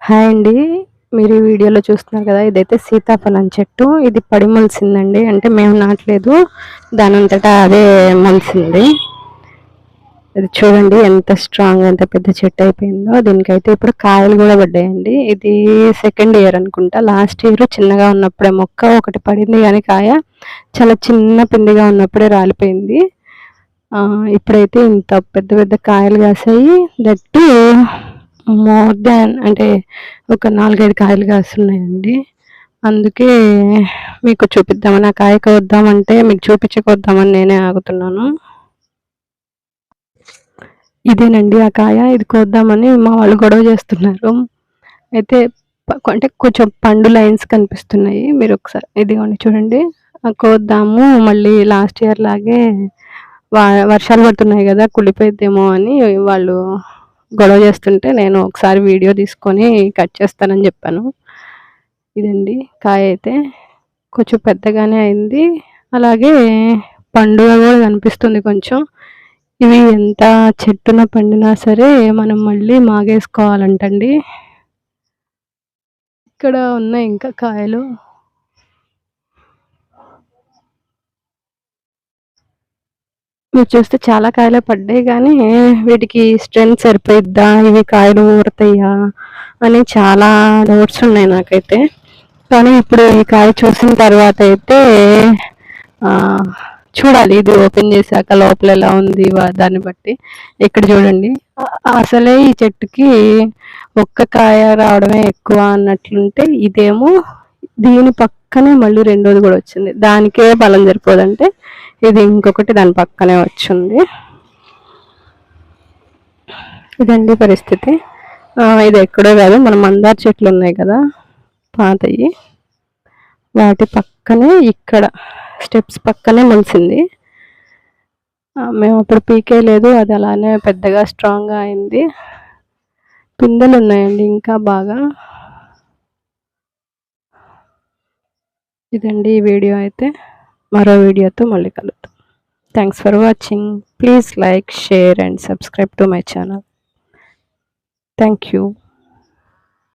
Hi అండి. మీరు ఈ వీడియోలో చూస్తున్నారు కదా! ఇదైతే సీతాఫలం చెట్టు. ఇది పడి మొలిసిందండి. అంటే మేము నాటలేదు. దానంతటా అదే మొలిసింది. ఇది చూడండి ఎంత స్ట్రాంగ్ ఎంత పెద్ద చెట్టు అయిపోయిందో. దీనికైతే ఇప్పుడు కాయలు కూడా పడ్డాయండి. ఇది సెకండ్ ఇయర్ అనుకుంటా. లాస్ట్ ఇయర్ చిన్నగా ఉన్నప్పుడే మొక్క ఒకటి పడింది కానీ కాయ చాలా చిన్న పిండిగా ఉన్నప్పుడే రాలిపోయింది. ఇప్పుడైతే ఇంత పెద్ద పెద్ద కాయలు కాసాయి. దట్టు మోర్ దాన్ అంటే ఒక 4, 5 కాయలు కాస్తున్నాయండి. అందుకే మీకు చూపిద్దామని ఆ కాయ కోద్దామంటే మీకు చూపించకొద్దామని నేనే ఆగుతున్నాను. ఇదేనండి ఆ కాయ. ఇది కోద్దామని మా వాళ్ళు గొడవ చేస్తున్నారు. అయితే అంటే కొంచెం పండు లైన్స్ కనిపిస్తున్నాయి. మీరు ఒకసారి ఇదిగోండి చూడండి. కోద్దాము మళ్ళీ లాస్ట్ ఇయర్ లాగే వర్షాలు పడుతున్నాయి కదా! కుళ్ళిపోయిద్దేమో అని వాళ్ళు గొడవ చేస్తుంటే నేను ఒకసారి వీడియో తీసుకొని కట్ చేస్తానని చెప్పాను. ఇదండి కాయ అయితే కొంచెం పెద్దగానే అయింది. అలాగే పండుగ కూడా కనిపిస్తుంది కొంచెం. ఇవి ఎంత చెట్టున పండినా సరే మనం మళ్ళీ మాగేసుకోవాలంటండి. ఇక్కడ ఉన్నాయి ఇంకా కాయలు. మీరు చూస్తే చాలా కాయలే పడ్డాయి కానీ వీటికి స్ట్రెంత్ సరిపోయిద్దా, ఇవి కాయలు ఊరుతాయా అని చాలా డౌట్స్ ఉన్నాయి నాకైతే. కానీ ఇప్పుడు ఈ కాయ చూసిన తర్వాత అయితే చూడాలి. ఇది ఓపెన్ చేశాక లోపల ఎలా ఉంది దాన్ని బట్టి. ఇక్కడ చూడండి అసలే ఈ చెట్టుకి ఒక్క కాయ రావడమే ఎక్కువ అన్నట్లుంటే ఇదేమో దీని పక్కనే మళ్ళీ రెండోది కూడా వచ్చింది. దానికే బలం సరిపోదంటే ఇది ఇంకొకటి దాని పక్కనే వచ్చింది. ఇదండి పరిస్థితి. ఇది ఎక్కడో కాదు, మన మందార చెట్లు ఉన్నాయి కదా పాతయి, వాటి పక్కనే ఇక్కడ స్టెప్స్ పక్కనే మొలిసింది. మేము అప్పుడు పీకేయలేదు. అది అలానే పెద్దగా స్ట్రాంగ్గా అయింది. పిందెలు ఉన్నాయండి ఇంకా బాగా. ఇదండి ఈ వీడియో అయితే. మరో వీడియోతో మళ్ళీ కలుద్దాం. Thanks for watching. Please like, share and subscribe to my channel. Thank you.